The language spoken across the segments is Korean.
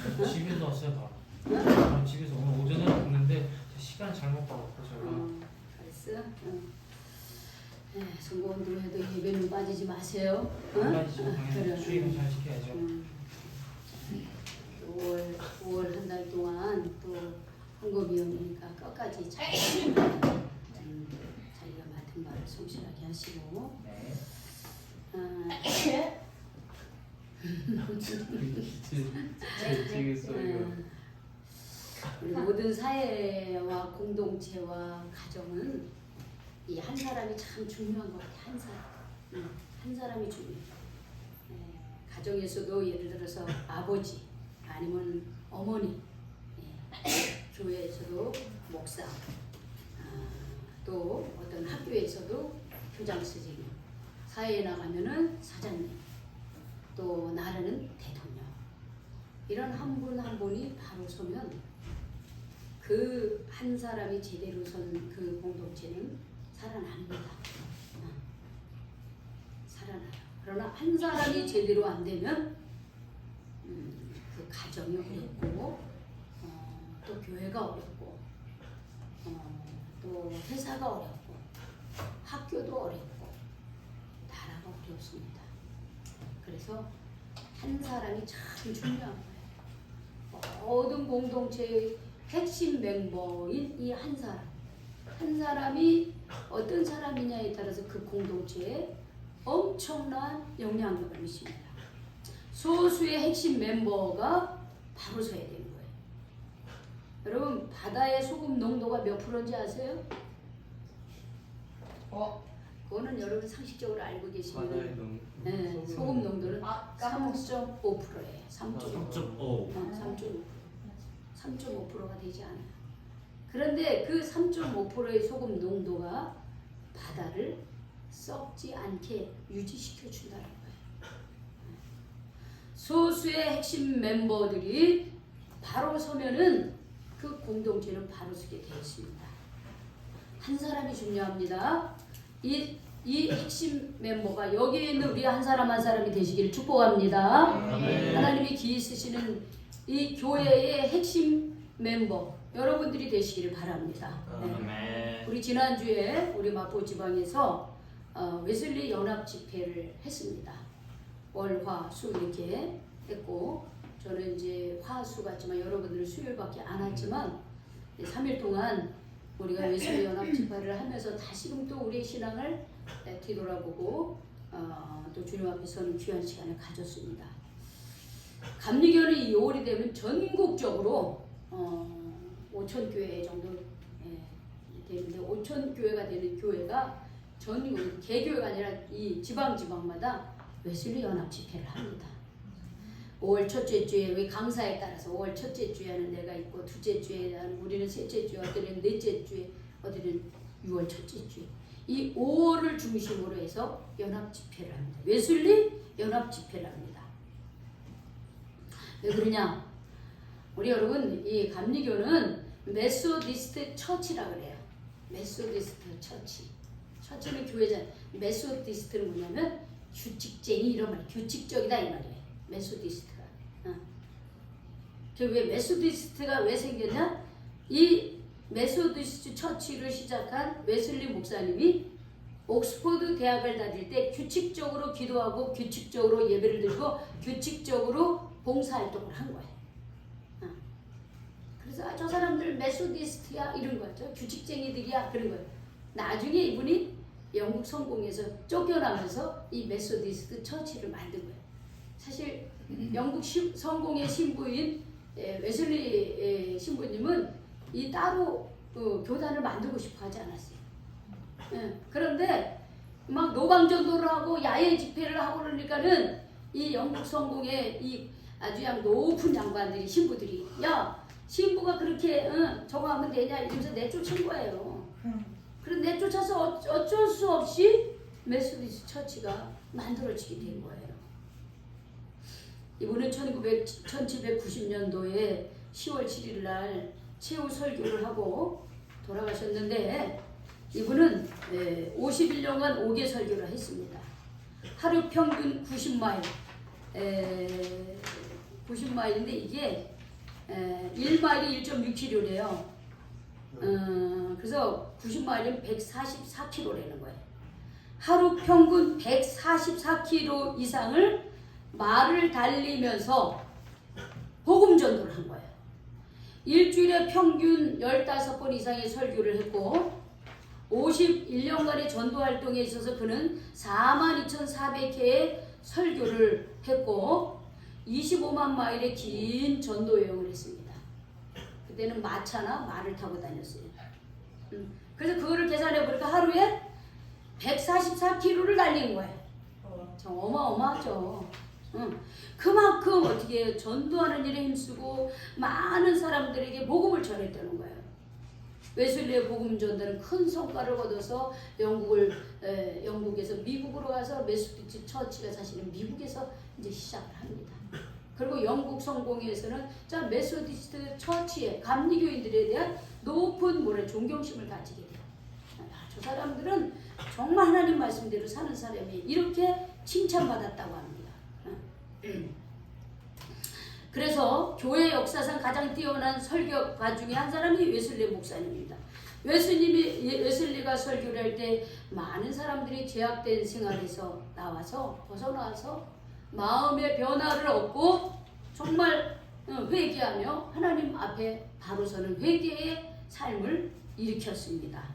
집에서 왔어요 바로. 집에서 오늘 오전에 왔는데 시간 잘못 봐갖고 제가. 알았어? 네, 선거운동해도 예배는 빠지지 마세요. 안 빠지죠. 당연히 그래. 수익은 잘 지켜야죠. 5월 한 달 동안 또 헌금위원회니까 끝까지 잘 자기가 맡은 바를 성실하게 하시고 네. 지겠어요. 우리 모든 사회와 공동체와 가정은 이 한 사람이 참 중요한 것 같아요. 한 사람. 한 사람이 중요해요. 가정에서도 예를 들어서 아버지 아니면 어머니, 교회에서도 목사, 또 어떤 학교에서도 교장 선생님, 사회에 나가면은 사장님, 또 나라는 대통령. 이런 한 분 한 분이 바로 서면 그 한 사람이 제대로 선 그 공동체는 살아납니다. 살아나요. 그러나 한 사람이 제대로 안 되면 그 가정이 어렵고 또 교회가 어렵고 또 회사가 어렵고 학교도 어렵고 나라가 어렵습니다. 그래서 한 사람이 참 중요한 거예요. 모든 공동체의 핵심 멤버인 이 한 사람. 한 사람이 어떤 사람이냐에 따라서 그 공동체에 엄청난 영향력을 미칩니다. 소수의 핵심 멤버가 바로 서야 되는 거예요. 여러분 바다의 소금 농도가 몇 프로인지 아세요? 그거는 여러분 상식적으로 알고 계시면 소금 농도는 3.5%예요. 3.5%가 되지 않아요. 그런데 그 3.5%의 소금 농도가 바다를 썩지 않게 유지시켜 준다는 거예요. 소수의 핵심 멤버들이 바로 서면은 그 공동체는 바로 서게 되어 있습니다. 한 사람이 중요합니다. 이 핵심 멤버가 여기에 있는 우리 한 사람 한 사람이 되시기를 축복합니다. 하나님이 기이 쓰시는 이 교회의 핵심 멤버 여러분들이 되시기를 바랍니다. 네. 우리 지난주에 우리 마포 지방에서 웨슬리 연합 집회를 했습니다. 월, 화, 수 이렇게 했고 저는 이제 화수 같지만 여러분들은 수요일밖에 안 왔지만 3일 동안 우리가 웨슬리 연합 집회를 하면서 다시금 또 우리의 신앙을 뒤돌아보고 또 주님 앞에 서는 귀한 시간을 가졌습니다. 감리교는 2월이 되면 전국적으로 5천 교회 정도 되는데 5천 교회가 되는 교회가 전국 개교회가 아니라 이 지방마다 웨슬리 연합 집회를 합니다. 5월 첫째 주에 우리 강사에 따라서 5월 첫째 주에는 내가 있고 둘째 주에는 우리는 셋째 주에 어디는 넷째 주에 어디는 6월 첫째 주에 이 5월을 중심으로 해서 연합 집회를 합니다. 웨슬리 연합 집회를 합니다. 왜 그러냐? 우리 여러분 이 감리교는 메소디스트 처치라 그래요. 메소디스트 처치. 처치는 교회잖아요. 메소디스트는 뭐냐면 규칙쟁이 이런 말. 규칙적이다 이 말이에요. 메소디스트가. 왜 메소디스트가 왜 생겼냐? 이 메소디스트 처치를 시작한 웨슬리 목사님이 옥스퍼드 대학을 다닐 때 규칙적으로 기도하고 규칙적으로 예배를 드리고 규칙적으로 봉사활동을 한 거예요. 그래서 저 사람들 메소디스트야 이런 거죠. 규칙쟁이들이야 그런 거예요. 나중에 이분이 영국 성공에서 쫓겨나면서 이 메소디스트 처치를 만든 거예요. 사실 영국 성공의 신부인 웨슬리 신부님은 이 따로 교단을 만들고 싶어 하지 않았어요. 그런데 막 노방전도를 하고 야외 집회를 하고 그러니까는 이 영국 성공의 이 아주 높은 장관들이 신부들이 야 신부가 그렇게 저거 하면 되냐 이러면서 내쫓은 거예요. 그런데 내쫓아서 어쩔 수 없이 메소디스트 처치가 만들어지게 된 거예요. 이분은 1790년도에 10월 7일 날 최후 설교를 하고 돌아가셨는데 이분은 51년간 5개 설교를 했습니다. 하루 평균 90마일 90마일인데 이게 1마일이 1.6km래요. 그래서 90마일이면 144km라는 거예요. 하루 평균 144km 이상을 말을 달리면서 복음 전도를 한 거예요. 일주일에 평균 15번 이상의 설교를 했고 51년간의 전도 활동에 있어서 그는 42,400회의 설교를 했고 25만 마일의 긴 전도 여행을 했습니다. 그때는 마차나 말을 타고 다녔어요. 그래서 그거를 계산해 보니까 하루에 144km를 달린 거예요. 참 어마어마하죠. 그만큼 어떻게 전도하는 일에 힘쓰고 많은 사람들에게 복음을 전했다는 거예요. 웨슬리의 복음 전도는 큰 성과를 거둬서 영국에서 미국으로 가서 메소디스트 처치가 사실은 미국에서 이제 시작을 합니다. 그리고 영국 성공회에서는 메소디스트 처치의 감리교인들에 대한 높은 존경심을 가지게 돼요. 저 사람들은 정말 하나님 말씀대로 사는 사람이 이렇게 칭찬받았다고 합니다. 그래서 교회 역사상 가장 뛰어난 설교가 중에 한 사람이 웨슬리 목사님입니다. 웨슬리가 설교를 할 때 많은 사람들이 죄악된 생활에서 벗어나와서 마음의 변화를 얻고 정말 회개하며 하나님 앞에 바로 서는 회개의 삶을 일으켰습니다.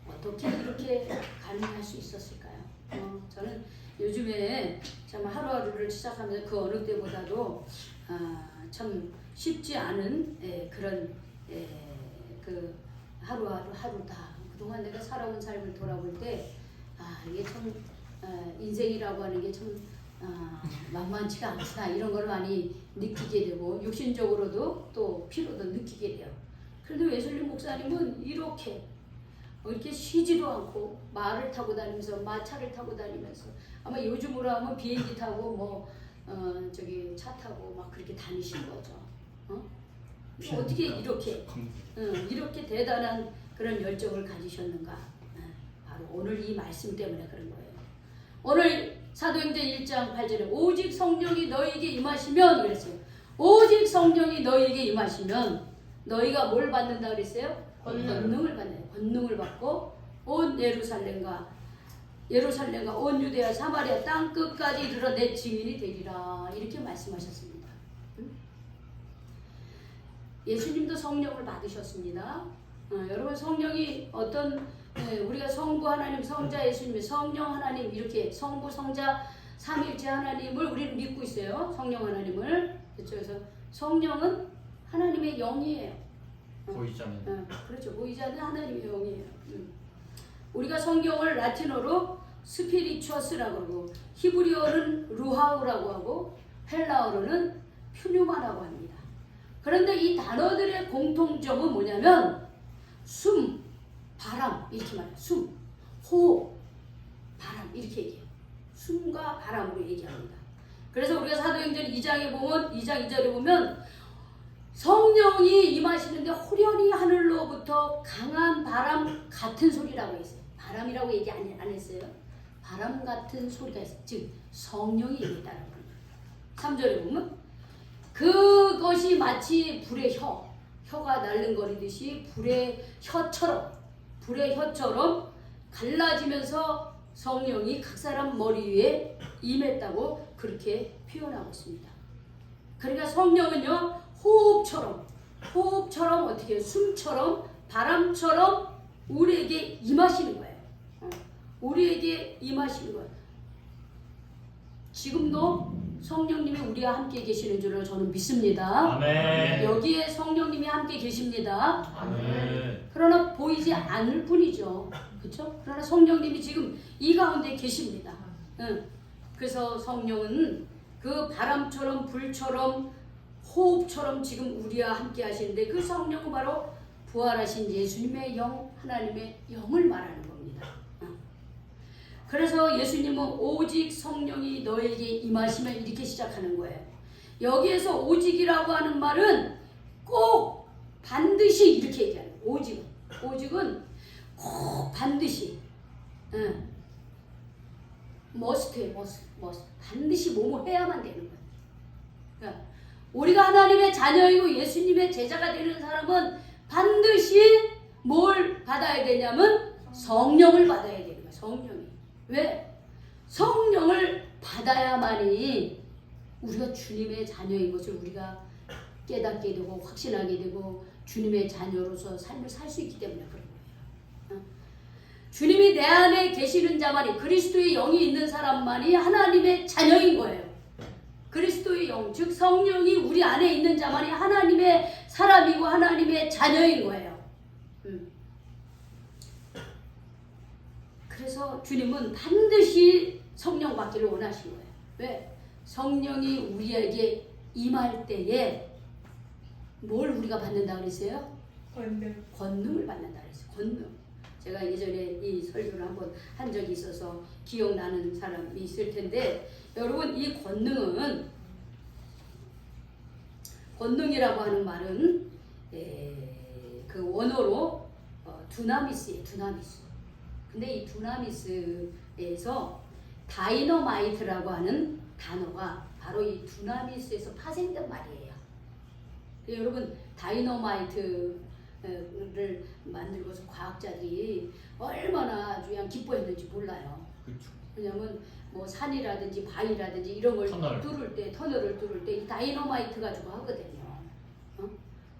어떻게 이렇게 가능할 수 있었을까요? 저는 요즘에 참 하루하루를 시작하면서 그 어느 때보다도 참 쉽지 않은 그런 그 하루다. 그동안 내가 살아온 삶을 돌아볼 때 이게 참 인생이라고 하는 게 참 만만치가 않구나 이런 걸 많이 느끼게 되고 육신적으로도 또 피로도 느끼게 돼요. 그런데 웨슬리 목사님은 이렇게 쉬지도 않고 말을 타고 다니면서 마차를 타고 다니면서 아마 요즘으로 하면 비행기 타고 차 타고 막 그렇게 다니신 거죠. 어떻게 이렇게 대단한 그런 열정을 가지셨는가? 바로 오늘 이 말씀 때문에 그런 거예요. 오늘 사도행전 1장 8절에 오직 성령이 너희에게 임하시면 그랬어요. 오직 성령이 너희에게 임하시면 너희가 뭘 받는다 그랬어요? 권능을 받는 권능을 받고 온 예루살렘과 온 유대와 사마리아 땅 끝까지 이르러 내 증인이 되리라 이렇게 말씀하셨습니다. 예수님도 성령을 받으셨습니다. 여러분 성령이 우리가 성부 하나님, 성자 예수님, 성령 하나님 이렇게 성부, 성자, 삼위일체 하나님을 우리는 믿고 있어요. 성령 하나님을. 그래서 성령은 하나님의 영이에요. 보이지 않는. 그렇죠. 보이지 않는 하나님의 영이에요. 우리가 성경을 라틴어로 스피리추어스라고 하고 히브리어는 루하우라고 하고 헬라어로는 퓨뉴마라고 합니다. 그런데 이 단어들의 공통점은 뭐냐면 숨, 바람 이렇게 말해요. 숨, 호흡, 바람 이렇게 얘기해요. 숨과 바람으로 얘기합니다. 그래서 우리가 사도행전 2장 2절에 보면 성령이 임하시는데 호련히 하늘로부터 강한 바람 같은 소리라고 했어요. 바람이라고 얘기 안 했어요. 바람 같은 소리가 있어요. 즉 성령이 얘기했다는 거예요. 3절에 보면 그것이 마치 불의 혀가 날름거리듯이 불의 혀처럼 갈라지면서 성령이 각 사람 머리 위에 임했다고 그렇게 표현하고 있습니다. 그러니까 성령은요 호흡처럼 어떻게 숨처럼 바람처럼 우리에게 임하시는 거예요. 우리에게 임하시는 거예요. 지금도 성령님이 우리와 함께 계시는 줄로 저는 믿습니다. 아멘. 여기에 성령님이 함께 계십니다. 아멘. 그러나 보이지 않을 뿐이죠. 그렇죠? 그러나 성령님이 지금 이 가운데 계십니다. 그래서 성령은 그 바람처럼 불처럼 호흡처럼 지금 우리와 함께 하시는데 그 성령은 바로 부활하신 예수님의 영, 하나님의 영을 말하는 겁니다. 그래서 예수님은 오직 성령이 너에게 임하시면 이렇게 시작하는 거예요. 여기에서 오직이라고 하는 말은 꼭 반드시 이렇게 얘기하는 거예요. 오직은 꼭 반드시 must 반드시 뭐뭐 해야만 되는 거예요. 그러니까 우리가 하나님의 자녀이고 예수님의 제자가 되는 사람은 반드시 뭘 받아야 되냐면 성령을 받아야 되는 거야. 성령이. 왜? 성령을 받아야만이 우리가 주님의 자녀인 것을 우리가 깨닫게 되고 확신하게 되고 주님의 자녀로서 삶을 살 수 있기 때문에 그런 거예요. 주님이 내 안에 계시는 자만이 그리스도의 영이 있는 사람만이 하나님의 자녀인 거예요. 그리스도의 영, 즉 성령이 우리 안에 있는 자만이 하나님의 사람이고 하나님의 자녀인 거예요. 그래서 주님은 반드시 성령 받기를 원하신 거예요. 왜? 성령이 우리에게 임할 때에 뭘 우리가 받는다 그랬어요? 권능을 받는다 그랬어요. 권능. 제가 예전에 이 설교를 한번 한 적이 있어서 기억나는 사람이 있을 텐데 여러분 이 권능이라고 하는 말은 그 원어로 두나미스예요. 두나미스. 근데 이 두나미스에서 다이너마이트라고 하는 단어가 바로 이 두나미스에서 파생된 말이에요. 여러분 다이너마이트를 만들고서 과학자들이 얼마나 그냥 기뻐했는지 몰라요. 그렇죠. 왜냐면 뭐 산이라든지 바위라든지 이런 걸 터널을 뚫을 때 이 다이너마이트 가지고 하거든요.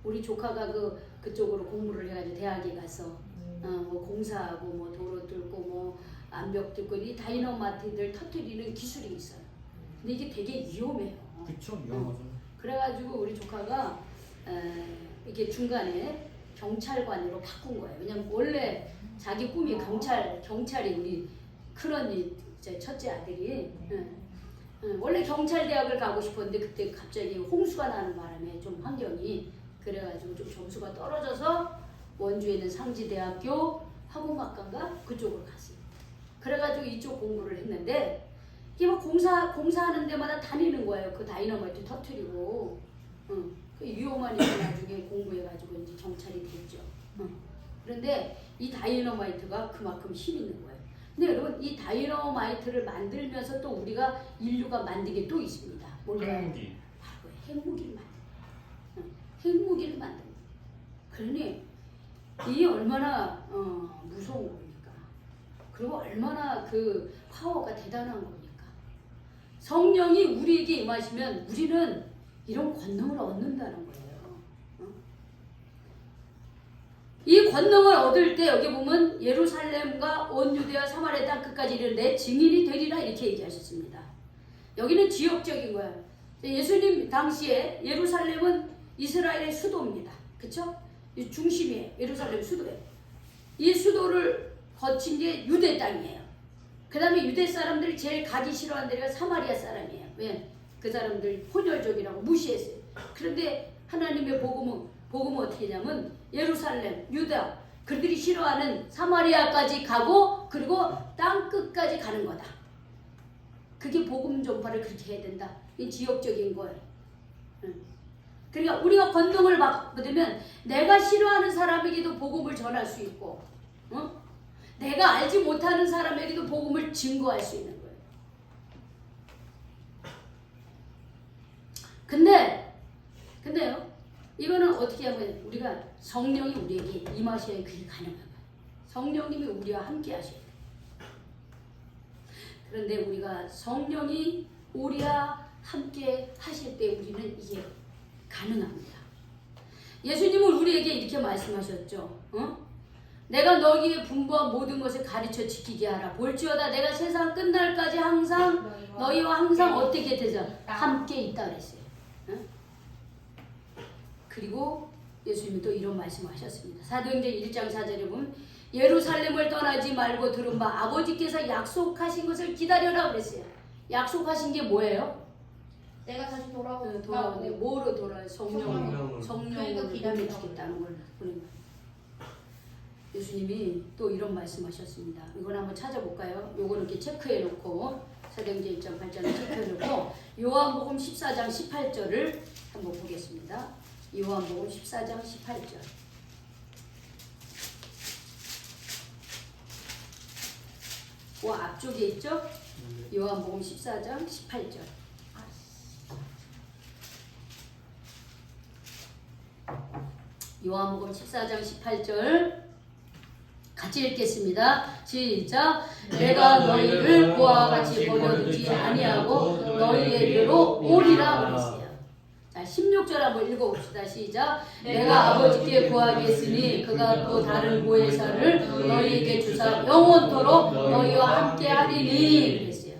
우리 조카가 그쪽으로 공부를 해가지고 대학에 가서 뭐 공사하고 뭐 도로 뚫고 뭐 암벽 뚫고 이 다이너마이트들 터뜨리는 기술이 있어요. 근데 이게 되게 위험해요. 그렇죠. 위험하죠. 그래가지고 우리 조카가 이게 중간에 경찰관으로 바꾼 거예요. 왜냐면 원래 자기 꿈이 경찰이 우리 큰언니 첫째 아들이 원래 경찰대학을 가고 싶었는데 그때 갑자기 홍수가 나는 바람에 좀 환경이 그래가지고 좀 점수가 떨어져서 원주에 있는 상지대학교 화공학과인가 그쪽으로 갔어요. 그래가지고 이쪽 공부를 했는데 이게 막 공사하는 데마다 다니는 거예요. 그 다이너마이트 터뜨리고 그 위험한 일을 나중에 공부해가지고 이제 경찰이 됐죠. 그런데 이 다이너마이트가 그만큼 힘 있는 거예요. 근데 여러분 이 다이너마이트를 만들면서 또 우리가 인류가 만든 게 또 있습니다. 뭘까요? 핵무기. 바로 핵무기를 핵무기를 만든 거예요. 그러니 이게 얼마나 무서운 겁니까? 그리고 얼마나 그 파워가 대단한 겁니까? 성령이 우리에게 임하시면 우리는 이런 권능을 얻는다는 거예요. 이 권능을 얻을 때 여기 보면 예루살렘과 온 유대와 사마리아 땅 끝까지 이르러 내 증인이 되리라 이렇게 얘기하셨습니다. 여기는 지역적인 거예요. 예수님 당시에 예루살렘은 이스라엘의 수도입니다. 그렇죠? 중심이에요. 예루살렘 수도예요. 이 수도를 거친 게 유대 땅이에요. 그 다음에 유대 사람들이 제일 가기 싫어하는 데가 사마리아 사람이에요. 왜? 그 사람들 혼혈족이라고 무시했어요. 그런데 하나님의 복음은 어떻게 하냐면 예루살렘, 유다 그들이 싫어하는 사마리아까지 가고 그리고 땅 끝까지 가는 거다. 그게 복음 전파를 그렇게 해야 된다. 이 지역적인 거예요. 그러니까 우리가 권능을 받으면 내가 싫어하는 사람에게도 복음을 전할 수 있고 내가 알지 못하는 사람에게도 복음을 증거할 수 있는 거예요. 근데요 이거는 어떻게 하면 우리가 성령이 우리에게 임하셔야 그게 가능한 거예요. 성령님이 우리와 함께 하셔야 돼요. 그런데 우리가 성령이 우리와 함께 하실 때 우리는 이게 가능합니다. 예수님은 우리에게 이렇게 말씀하셨죠. 내가 너희에게 분부한 모든 것을 가르쳐 지키게 하라. 볼지어다 내가 세상 끝날까지 항상 너희와 항상 어떻게 되자 함께 있다 그랬어요. 그리고 예수님이 또 이런 말씀하셨습니다. 사도행전 1장 4절에 보면 예루살렘을 떠나지 말고 들은 바 아버지께서 약속하신 것을 기다려라 그랬어요. 약속하신 게 뭐예요? 내가 다시 돌아오는데 뭐로 돌아요? 성령으로 그러니까 보내주겠다는 걸 보낸 거예요. 예수님이 또 이런 말씀하셨습니다. 이건 한번 찾아볼까요? 요거는 이렇게 체크해놓고 사도행전 1장 8절을 체크해놓고 요한복음 14장 18절을 한번 보겠습니다. 요한복음 14장 18절. 그 앞쪽에 있죠? 요한복음 14장 18절. 요한복음 14장 18절 같이 읽겠습니다. 시작. 내가 너희를 그와 같이 버려두지 아니하고 너희에게로 오리라 그랬어요. 자, 16절 한번 읽어봅시다. 시작. 내가 아버지께 구하겠으니 그가 또 다른 보혜사를 너희에게 주사 영원토록 너희와 함께 하리니 그랬어요.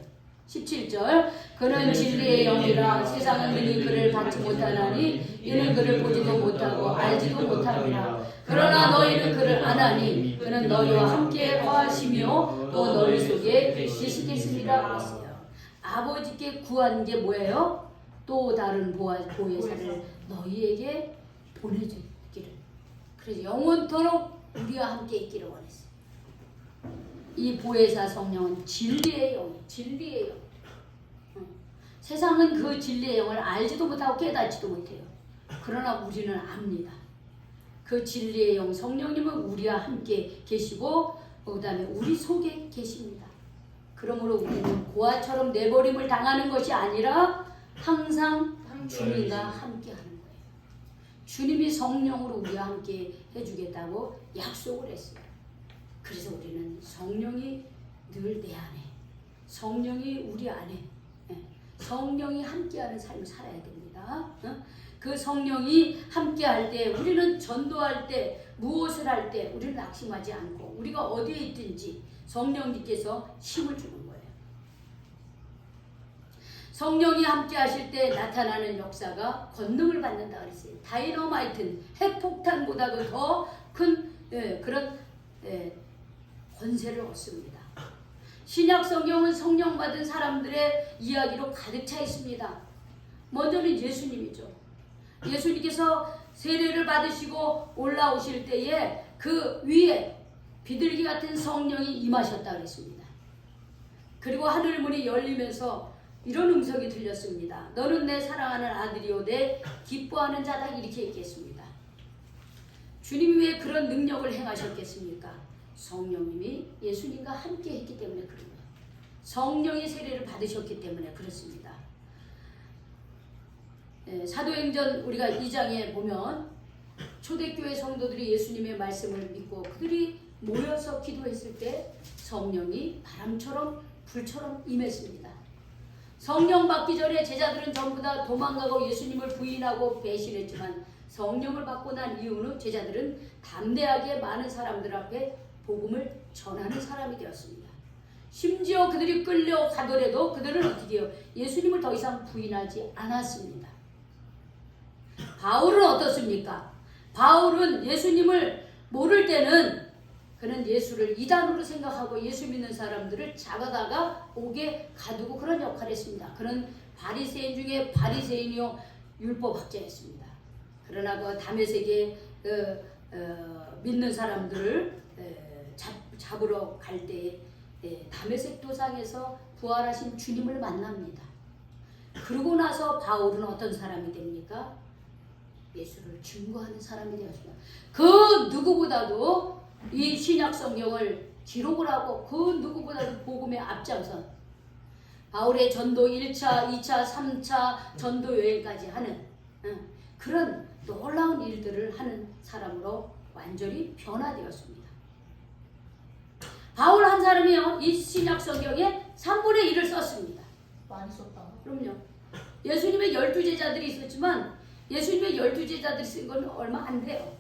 17절. 그는 진리의 영이라 세상은 이는 그를 받지 못하나니 이는 그를 보지도 못하고 알지도 못하느라 그러나 너희는 그를 아나니 그는 너희와 함께 거하시며 또 너희 속에 계시겠습니다 그랬어요. 아버지께 구한 게 뭐예요? 또 다른 보혜사를 너희에게 보내주기를. 그래서 영원토록 우리와 함께 있기를 원했어요. 이 보혜사 성령은 진리의 영, 진리의 영. 세상은 그 진리의 영을 알지도 못하고 깨닫지도 못해요. 그러나 우리는 압니다. 그 진리의 영 성령님은 우리와 함께 계시고 그 다음에 우리 속에 계십니다. 그러므로 우리는 고아처럼 내버림을 당하는 것이 아니라 항상 주님과 함께 하는 거예요. 주님이 성령으로 우리와 함께 해주겠다고 약속을 했어요. 그래서 우리는 성령이 늘 내 안에, 성령이 우리 안에, 성령이 함께하는 삶을 살아야 됩니다. 그 성령이 함께할 때 우리는 전도할 때 무엇을 할 때 우리는 낙심하지 않고 우리가 어디에 있든지 성령님께서 힘을 주는 거예요. 성령이 함께 하실 때 나타나는 역사가 권능을 받는다 그랬어요. 다이너마이트는 핵폭탄보다도 더 큰 그런 권세를 얻습니다. 신약 성경은 성령 받은 사람들의 이야기로 가득 차 있습니다. 먼저는 예수님이죠. 예수님께서 세례를 받으시고 올라오실 때에 그 위에 비둘기 같은 성령이 임하셨다 그랬습니다. 그리고 하늘문이 열리면서 이런 음성이 들렸습니다. 너는 내 사랑하는 아들이요 내 기뻐하는 자다 이렇게 얘기했습니다. 주님이 왜 그런 능력을 행하셨겠습니까? 성령님이 예수님과 함께 했기 때문에 그런 거예요. 성령이 세례를 받으셨기 때문에 그렇습니다. 사도행전 우리가 2장에 보면 초대교회 성도들이 예수님의 말씀을 믿고 그들이 모여서 기도했을 때 성령이 바람처럼 불처럼 임했습니다. 성령 받기 전에 제자들은 전부 다 도망가고 예수님을 부인하고 배신했지만 성령을 받고 난 이후는 제자들은 담대하게 많은 사람들 앞에 복음을 전하는 사람이 되었습니다. 심지어 그들이 끌려가더라도 그들은 어떻게 해요? 예수님을 더 이상 부인하지 않았습니다. 바울은 어떻습니까? 바울은 예수님을 모를 때는 그는 예수를 이단으로 생각하고 예수 믿는 사람들을 잡아다가 옥에 가두고 그런 역할을 했습니다. 그는 바리새인 중에 바리새인이요 율법학자였습니다. 그러나 그 다메섹에 믿는 사람들을 잡으러 갈 때 다메섹 도상에서 부활하신 주님을 만납니다. 그러고 나서 바울은 어떤 사람이 됩니까? 예수를 증거하는 사람이 되었습니다. 그 누구보다도 이 신약 성경을 기록을 하고 그 누구보다도 복음의 앞장선 바울의 전도 1차, 2차, 3차 전도 여행까지 하는 그런 놀라운 일들을 하는 사람으로 완전히 변화되었습니다. 바울 한 사람이요 이 신약 성경에 3분의 1을 썼습니다. 많이 썼다. 그럼요. 예수님의 12제자들이 있었지만 예수님의 12제자들이 쓴 건 얼마 안 돼요.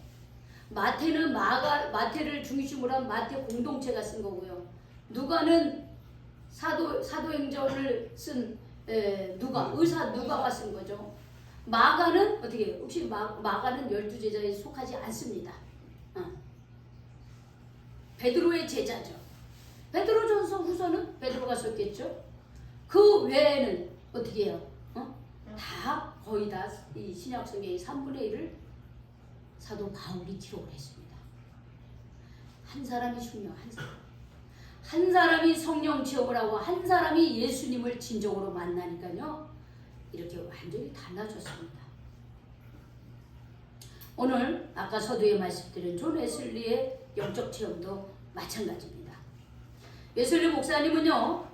마태는 마태를 중심으로 한 마태 공동체가 쓴 거고요. 누가는 사도행전을 쓴 의사 누가가 쓴 거죠. 마가는 어떻게 해요? 혹시 마가는 12제자에 속하지 않습니다. 베드로의 제자죠. 베드로전서 후서는 베드로가 썼겠죠. 그 외에는 어떻게 해요? 다 거의 다 이 신약 성경의 3분의 1을 사도 바울이 기록을 했습니다. 한 사람이 중요한 한 사람이 성령 체험을 하고 한 사람이 예수님을 진정으로 만나니까요. 이렇게 완전히 달라졌습니다. 오늘 아까 서두에 말씀드린 존 웨슬리의 영적 체험도 마찬가지입니다. 웨슬리 목사님은요.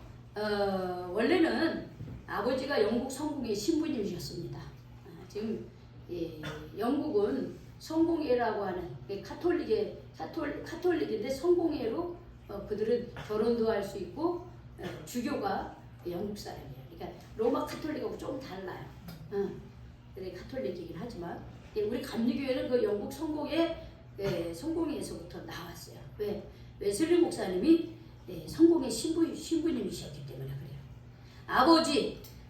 원래는 아버지가 영국 성공의 신부님이셨습니다. 지금 영국은 성공회라고 하는 카톨릭인데 성공회로 그들은 결혼도 할 수 있고 주교가 영국 사람이에요. 그러니까 로마 카톨릭하고 좀 달라요. 근데 카톨릭이긴 하지만 우리 감리교회는 그 영국 성공회에서부터 나왔어요. 왜? 웨슬리 목사님이 성공회 신부님이셨기 때문에 그래요.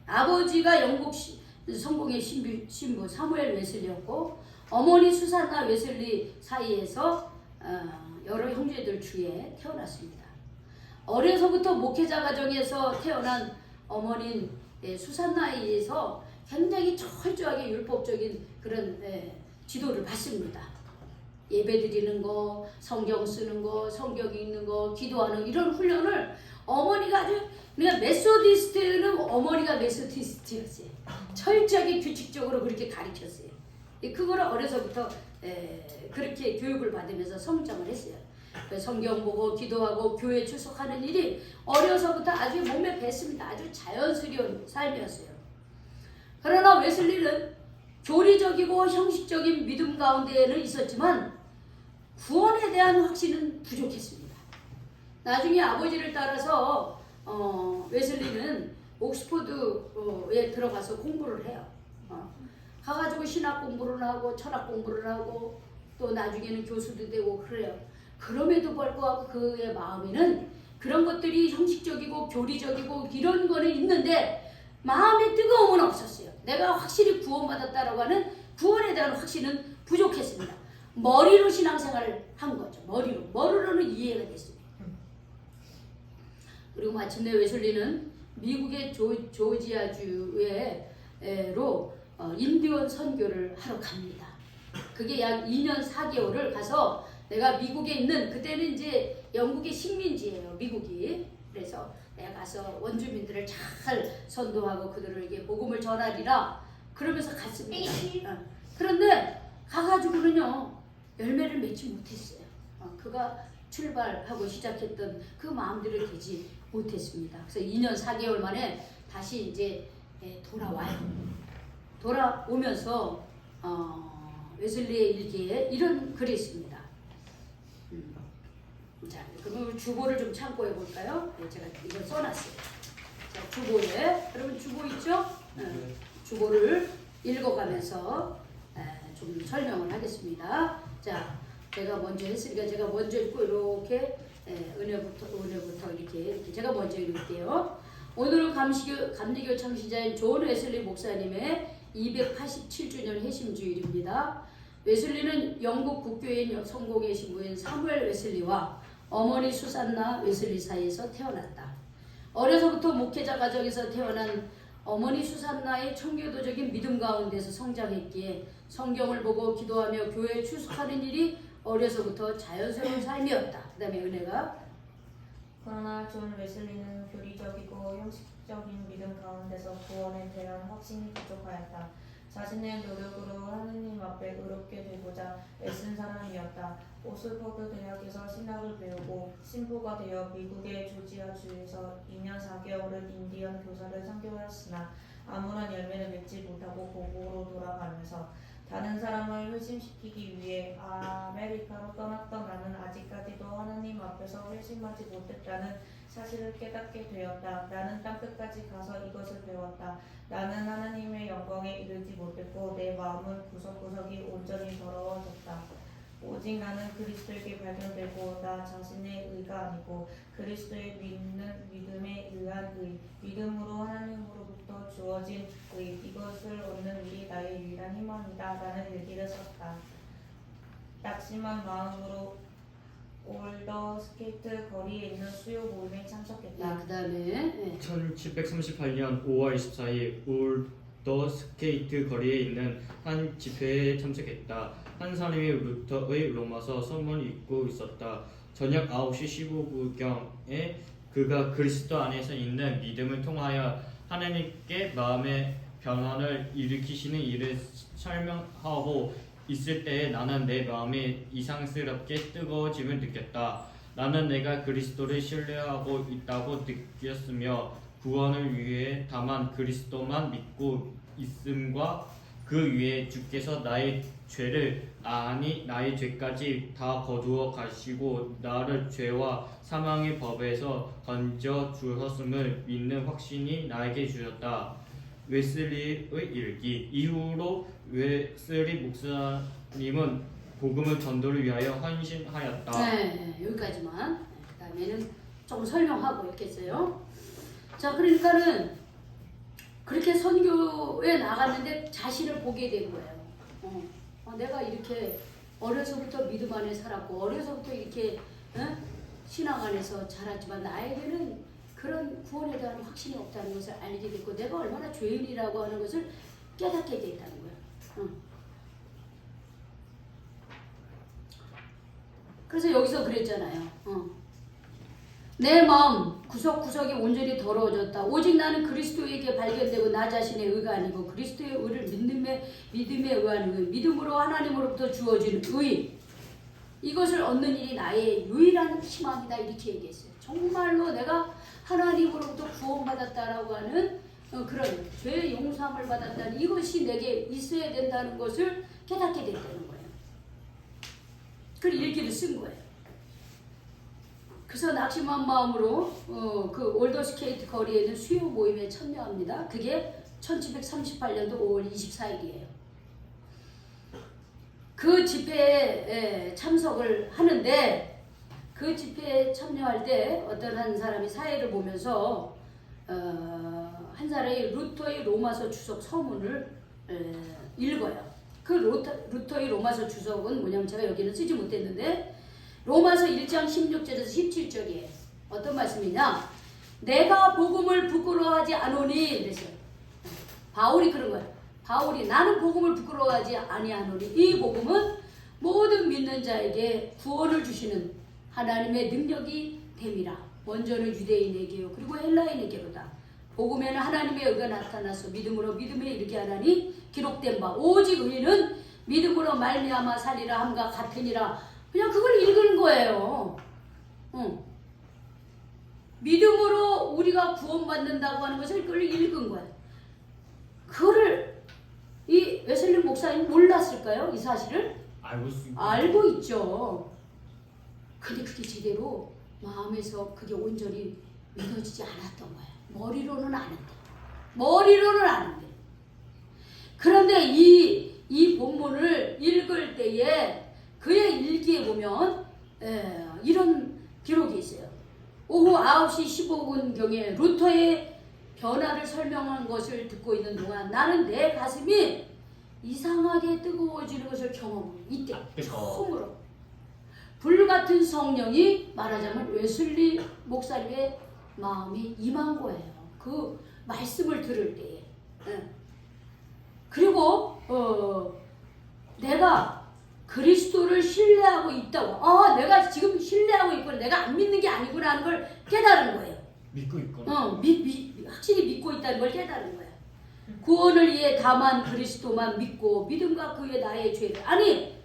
아버지가 영국 성공회 신부 사무엘 웨슬리였고 어머니 수산나 웨슬리 사이에서 여러 형제들 중에 태어났습니다. 어려서부터 목회자 가정에서 태어난 어머니인 수산나에서 굉장히 철저하게 율법적인 그런 지도를 받습니다. 예배드리는 거, 성경 쓰는 거, 성경 읽는 거, 기도하는 이런 훈련을 어머니가 아주 그러니까 메소디스트는 어머니가 메소디스트였어요. 철저하게 규칙적으로 그렇게 가르쳤어요. 그거를 어려서부터 그렇게 교육을 받으면서 성장을 했어요. 성경 보고 기도하고 교회 출석하는 일이 어려서부터 아주 몸에 뱄습니다. 아주 자연스러운 삶이었어요. 그러나 웨슬리는 교리적이고 형식적인 믿음 가운데에는 있었지만 구원에 대한 확신은 부족했습니다. 나중에 아버지를 따라서 웨슬리는 옥스포드에 들어가서 공부를 해요. 가가지고 신학 공부를 하고 철학 공부를 하고 또 나중에는 교수도 되고 그래요. 그럼에도 불구하고 그의 마음에는 그런 것들이 형식적이고 교리적이고 이런 거는 있는데 마음의 뜨거움은 없었어요. 내가 확실히 구원받았다라고 하는 구원에 대한 확신은 부족했습니다. 머리로 신앙생활을 한 거죠. 머리로는 이해가 됐습니다. 그리고 마침내 웨슬리는 미국의 조지아주로 인디언 선교를 하러 갑니다. 그게 약 2년 4개월을 가서 내가 미국에 있는 그때는 이제 영국의 식민지예요. 미국이. 그래서 내가 가서 원주민들을 잘 선도하고 그들에게 복음을 전하리라 그러면서 갔습니다. 그런데 가가지고는요 열매를 맺지 못했어요. 그가 출발하고 시작했던 그 마음대로 되지 못했습니다. 그래서 2년 4개월 만에 다시 이제 돌아와요. 돌아오면서 웨슬리의 일기에 이런 글이 있습니다. 자, 그럼 주보를 좀 참고해 볼까요? 제가 이걸 써놨어요. 자, 주보에 여러분 주보 있죠? 주보를 읽어가면서 좀 설명을 하겠습니다. 자, 제가 먼저 했으니까 제가 먼저 읽고 이렇게 은혜부터 이렇게 제가 먼저 읽을게요. 오늘은 감리교 창시자인 존 웨슬리 목사님의 287주년 해심주일입니다. 웨슬리는 영국 국교인 성공회 신부인 사무엘 웨슬리와 어머니 수산나 웨슬리 사이에서 태어났다. 어려서부터 목회자 가정에서 태어난 어머니 수산나의 청교도적인 믿음 가운데서 성장했기에 성경을 보고 기도하며 교회에 출석하는 일이 어려서부터 자연스러운 삶이었다. 그 다음에 은혜가 그러나 존 웨슬리는 교리적이고 형식적인 믿음 가운데서 구원에 대한 확신이 부족하였다. 자신의 노력으로 하느님 앞에 의롭게 되고자 애쓴 사람이었다. 옥스퍼드 대학에서 신학을 배우고 신부가 되어 미국의 조지아주에서 2년 4개월을 인디언 교사를 선교하였으나 아무런 열매를 맺지 못하고 고국으로 돌아가면서 다른 사람을 회심시키기 위해 아메리카로 떠났던 나는 아직까지도 하느님 앞에서 회심하지 못했다는 사실을 깨닫게 되었다. 나는 땅끝까지 가서 이것을 배웠다. 나는 하나님의 영광에 이르지 못했고 내 마음은 구석구석이 온전히 더러워졌다. 오직 나는 그리스도에게 발견되고 나 자신의 의가 아니고 그리스도의 믿음에 의한 의, 믿음으로 하나님으로부터 주어진 의, 이것을 얻는 일이 나의 유일한 희망이다. 라는 일기를 썼다. 낙심한 마음으로 올더 스케이트 거리에 있는 수요 모임에 참석했다. 그 다음에 1738년 5월 24일 올더 스케이트 거리에 있는 한 집회에 참석했다. 한 사람이 루터의 로마서 서문을 읽고 있었다. 저녁 9시 15분경에 그가 그리스도 안에서 있는 믿음을 통하여 하나님께 마음의 변화를 일으키시는 일을 설명하고 있을 때에 나는 내 마음이 이상스럽게 뜨거워짐을 느꼈다. 나는 내가 그리스도를 신뢰하고 있다고 느꼈으며 구원을 위해 다만 그리스도만 믿고 있음과 그 위에 주께서 나의 죄를 아니 나의 죄까지 다 거두어 가시고 나를 죄와 사망의 법에서 건져 주셨음을 믿는 확신이 나에게 주셨다. 웨슬리의 일기. 이후로 웨슬리 목사님은 복음을 전도를 위하여 헌신하였다. 네, 여기까지만. 그다음에는 조금 설명하고 있겠어요. 자, 그러니까는 그렇게 선교에 나갔는데 자신을 보게 된 거예요. 내가 이렇게 어려서부터 믿음 안에 살았고 어려서부터 이렇게 신앙 안에서 자랐지만 나에게는 그런 구원에 대한 확신이 없다는 것을 알게 됐고 내가 얼마나 죄인이라고 하는 것을 깨닫게 됐다는 거예요. 그래서 여기서 그랬잖아요. 내 마음 구석구석이 온전히 더러워졌다. 오직 나는 그리스도에게 발견되고 나 자신의 의가 아니고 그리스도의 의를 믿음에 의한 의, 믿음으로 하나님으로부터 주어진 의, 이것을 얻는 일이 나의 유일한 희망이다. 이렇게 얘기했어요. 정말로 내가 하나님으로부터 구원받았다라고 하는 그런 죄의 용서함을 받았다는 이것이 내게 있어야 된다는 것을 깨닫게 됐다는 거예요. 그걸 일기를 쓴 거예요. 그래서 낙심한 마음으로 그 올더스케이트 거리에 있는 수요 모임에 참여합니다. 그게 1738년도 5월 24일이에요. 그 집회에 참석을 하는데 그 집회에 참여할 때 어떤 한 사람이 사회를 보면서 한 사람이 루터의 로마서 주석 서문을 읽어요. 그 루터의 로마서 주석은 뭐냐면 제가 여기는 쓰지 못했는데 로마서 1장 16절에서 17절이에요. 어떤 말씀이냐? 내가 복음을 부끄러워하지 않으니 그랬어요. 바울이 그런 거예요. 바울이 나는 복음을 부끄러워하지 아니하노니 이 복음은 모든 믿는 자에게 구원을 주시는 하나님의 능력이 됨이라. 먼저는 유대인에게요 그리고 헬라인에게로다. 복음에는 하나님의 의가 나타나서 믿음으로 믿음에 이르게 하나니 기록된 바 오직 의인은 믿음으로 말미암아 살리라 함과 같으니라. 그냥 그걸 읽은 거예요. 믿음으로 우리가 구원받는다고 하는 것을 그걸 읽은 거예요. 그거를 이 웨슬리 목사님 몰랐을까요? 이 사실을? 알고 있죠. 근데 그게 제대로 마음에서 그게 온전히 믿어지지 않았던 거예요. 머리로는 아는데. 그런데 이 본문을 읽을 때에 그의 일기에 보면 이런 기록이 있어요. 오후 9시 15분경에 루터의 변화를 설명한 것을 듣고 있는 동안 나는 내 가슴이 이상하게 뜨거워지는 것을 경험해. 이때 처음으로 불같은 성령이 말하자면 웨슬리 목사님의 마음이 임한 거예요. 그 말씀을 들을 때에. 그리고 내가 그리스도를 신뢰하고 있다고. 내가 지금 신뢰하고 있구나. 내가 안 믿는 게 아니구나 하는 걸 깨달은 거예요. 믿고 있거나. 확실히 믿고 있다는 걸 깨달은 거예요. 구원을 위해 다만 그리스도만 믿고 믿음과 그의 나의 죄를. 아니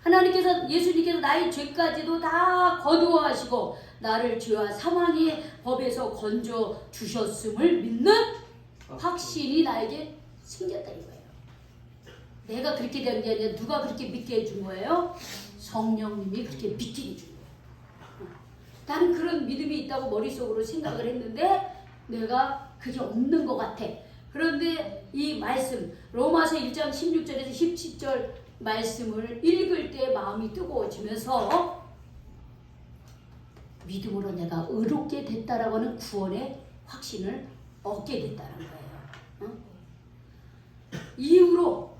하나님께서 예수님께서 나의 죄까지도 다 거두어하시고 나를 죄와 사망의 법에서 건져 주셨음을 믿는 확신이 나에게 생겼다는 거예요. 내가 그렇게 된 게 아니라 누가 그렇게 믿게 해준 거예요? 성령님이 그렇게 믿게 해준 거예요. 나는 그런 믿음이 있다고 머릿속으로 생각을 했는데 내가 그게 없는 것 같아. 그런데 이 말씀 로마서 1장 16절에서 17절 말씀을 읽을 때 마음이 뜨거워지면서 믿음으로 내가 의롭게 됐다라고 하는 구원의 확신을 얻게 됐다는 거예요. 이후로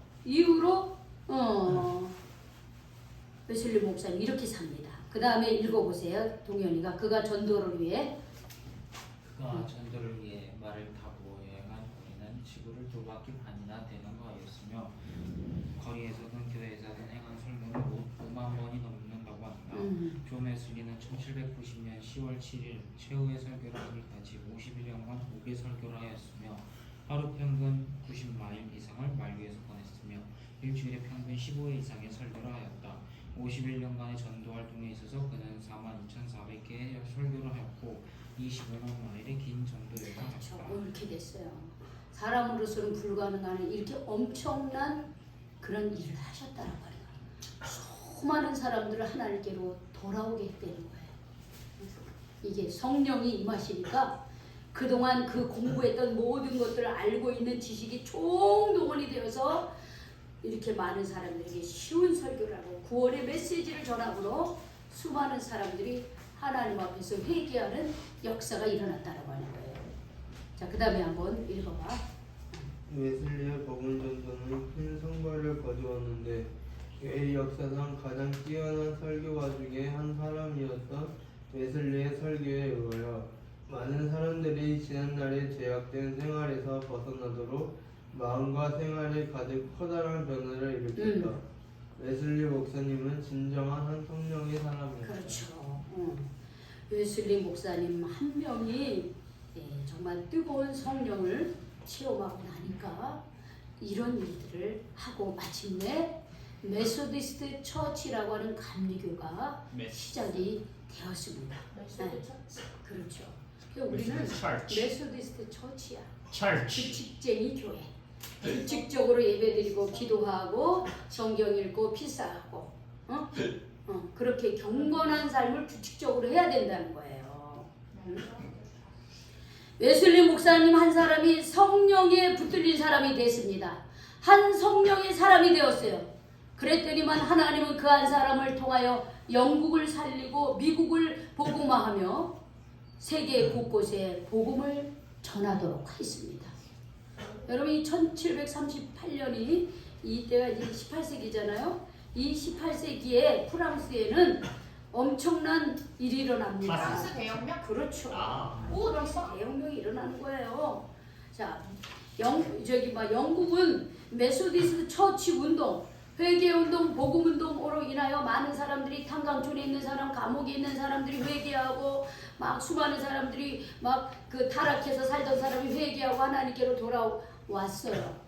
웨슬리 목사님 이렇게 삽니다. 그 다음에 읽어보세요. 동현이가 그가 전도를 위해 말을 타고 여행한 거리는 지구를 2바퀴 반이나 되는 거였으며 거리에서는 교회에서는 행한 설문을 5만 번이 넘는다고 합니다. 존 웨슬리는 1790년 10월 7일 최후의 설교를 하기까지 51년간 5개 설교를 하였으며 하루 평균 90마일 이상을 말 위에서 보냈으며 일주일에 평균 15회 이상의 설교를 하였다. 51년간의 전도 활동에 있어서 그는 42,400개의 설교를 하였고 25만 마일의 긴 전도 여행을 그렇죠. 했다. 옳게 됐어요. 사람으로서는 불가능한 이렇게 엄청난 그런 일을 하셨다는 말이에요. 수많은 사람들을 하나님께로 돌아오게 했다는 거예요. 이게 성령이 임하시니까 그동안 그 공부했던 모든 것들을 알고 있는 지식이 총동원이 되어서 이렇게 많은 사람들에게 쉬운 설교를 하고 구원의 메시지를 전함으로 수많은 사람들이 하나님 앞에서 회개하는 역사가 일어났다고 하는 거예요. 자, 그 다음에 한번 읽어봐. 웨슬리의 복음 전도는 큰 성과를 거두었는데 교회 역사상 가장 뛰어난 설교가 중에 한 사람이었던 웨슬리의 설교에 의하여 많은 사람들이 지난날의 제약된 생활에서 벗어나도록 마음과 생활에 가득 커다란 변화를 일으켰다. 웨슬리 목사님은 진정한 한 성령의 사람이었다. 그렇죠. 웨슬리 목사님 한 명이 정말 뜨거운 성령을 체험하고 나니까 이런 일들을 하고 마침내 메소디스트 처치라고 하는 감리교가 시작이 되었습니다. 그렇죠. 우리는 메소디스트 처치야. 규칙쟁이 교회. 규칙적으로 예배드리고 기도하고 성경 읽고 피사하고 그렇게 경건한 삶을 규칙적으로 해야 된다는 거예요. 웨슬리 목사님 한 사람이 성령에 붙들린 사람이 됐습니다. 한 성령의 사람이 되었어요. 그랬더니만 하나님은 그 한 사람을 통하여 영국을 살리고 미국을 복음화하며 세계 곳곳에 복음을 전하도록 했습니다. 여러분, 1738년이 이때가 이제 18세기잖아요. 이 18세기에 프랑스에는 엄청난 일이 일어납니다. 프랑스 대혁명? 그렇죠. 오, 프랑스 대혁명이 일어나는 거예요. 자, 영국은 메소디스트 처치 운동, 회개 운동, 복음 운동으로 인하여 많은 사람들이 탄광촌에 있는 사람, 감옥에 있는 사람들이 회개하고 막 수많은 사람들이 막 그 타락해서 살던 사람이 회개하고 하나님께로 돌아왔어요.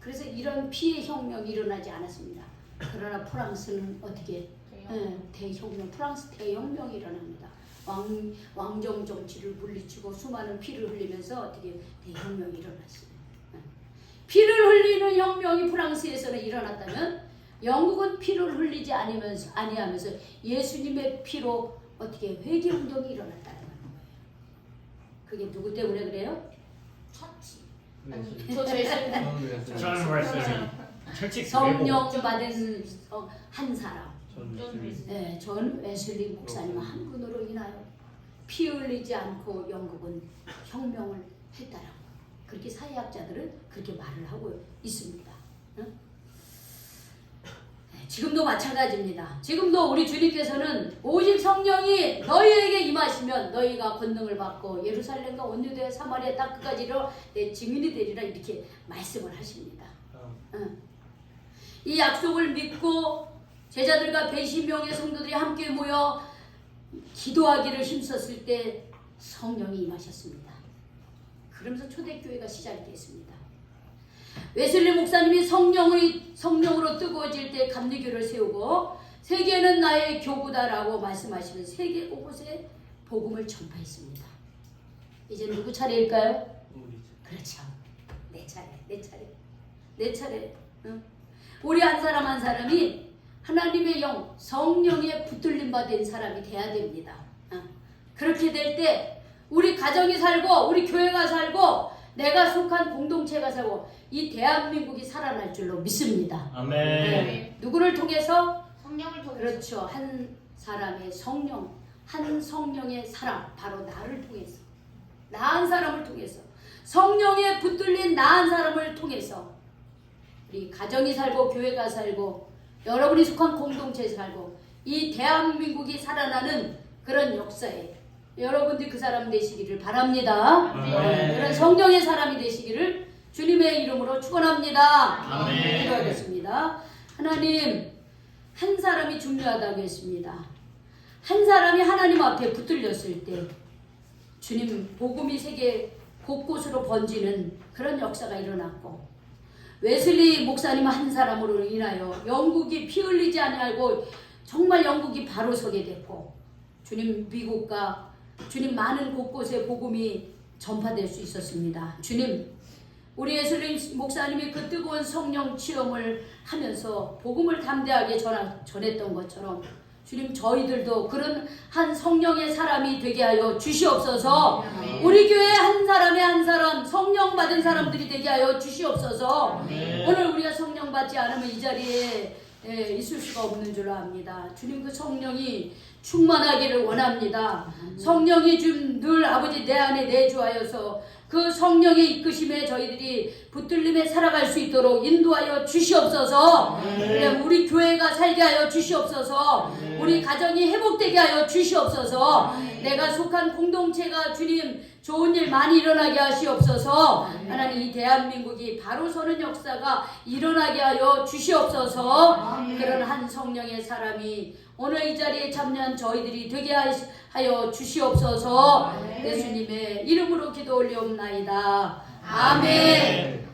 그래서 이런 피해 혁명이 일어나지 않았습니다. 그러나 프랑스는 어떻게 대혁명, 프랑스 대혁명이 일어납니다. 왕정 정치를 물리치고 수많은 피를 흘리면서 어떻게 대혁명이 일어났습니다. 피를 흘리는 혁명이 프랑스에서는 일어났다면 영국은 피를 흘리지 아니하면서 예수님의 피로 어떻게 회개 운동이 일어났다는 거예요. 그게 누구 때문에 그래요? 처치. 저 제일 저는 웨슬리. 철칙 성령 받은 한 사람. 전 존 웨슬리 목사님 한 분으로 인하여 피 흘리지 않고 영국은 혁명을 했다라고. 그렇게 사회학자들은 그렇게 말을 하고 있습니다. 지금도 마찬가지입니다. 지금도 우리 주님께서는 오직 성령이 너희에게 임하시면 너희가 권능을 받고 예루살렘과 온 유대와 사마리아 땅 끝까지로 내 증인이 되리라 이렇게 말씀을 하십니다. 이 약속을 믿고 제자들과 120명의 성도들이 함께 모여 기도하기를 힘썼을 때 성령이 임하셨습니다. 그러면서 초대교회가 시작이 됐습니다. 웨슬리 목사님이 성령으로 뜨거워질 때 감리교를 세우고 세계는 나의 교구다라고 말씀하시면서 세계 곳곳에 복음을 전파했습니다. 이제 누구 차례일까요? 그렇죠. 내 차례. 응? 우리 한 사람 한 사람이 하나님의 영, 성령에 붙들림 받은 사람이 돼야 됩니다. 그렇게 될 때 우리 가정이 살고 우리 교회가 살고 내가 속한 공동체가 살고 이 대한민국이 살아날 줄로 믿습니다. 아멘. 네. 누구를 통해서? 성령을 통해서. 그렇죠. 한 사람의 성령, 한 성령의 사람, 바로 나를 통해서, 나 한 사람을 통해서, 성령에 붙들린 나 한 사람을 통해서 우리 가정이 살고 교회가 살고 여러분이 속한 공동체에 살고 이 대한민국이 살아나는 그런 역사에 여러분들이 그 사람 되시기를 바랍니다. 그런 성령의 사람이 되시기를 주님의 이름으로 축원합니다. 아멘. 기도하겠습니다. 하나님, 한 사람이 중요하다고 했습니다. 한 사람이 하나님 앞에 붙들렸을 때 주님 복음이 세계 곳곳으로 번지는 그런 역사가 일어났고 웨슬리 목사님 한 사람으로 인하여 영국이 피 흘리지 아니하고 정말 영국이 바로 서게 됐고 주님 미국과 주님 많은 곳곳에 복음이 전파될 수 있었습니다. 주님 우리 예슬림 목사님이 그 뜨거운 성령 체험을 하면서 복음을 담대하게 전했던 것처럼 주님 저희들도 그런 한 성령의 사람이 되게 하여 주시옵소서. 우리 교회 한 사람에 한 사람 성령 받은 사람들이 되게 하여 주시옵소서. 오늘 우리가 성령 받지 않으면 이 자리에 있을 수가 없는 줄로 압니다. 주님 그 성령이 충만하기를 원합니다. 성령이 좀 늘 아버지 내 안에 내주하여서 그 성령의 이끄심에 저희들이 붙들림에 살아갈 수 있도록 인도하여 주시옵소서. 우리 교회가 살게 하여 주시옵소서. 우리 가정이 회복되게 하여 주시옵소서. 내가 속한 공동체가 주님 좋은 일 많이 일어나게 하시옵소서. 하나님 이 대한민국이 바로 서는 역사가 일어나게 하여 주시옵소서. 그런 한 성령의 사람이 오늘 이 자리에 참여한 저희들이 되게 하여 주시옵소서. 예수님의 이름으로 기도 올리옵나이다. 아멘.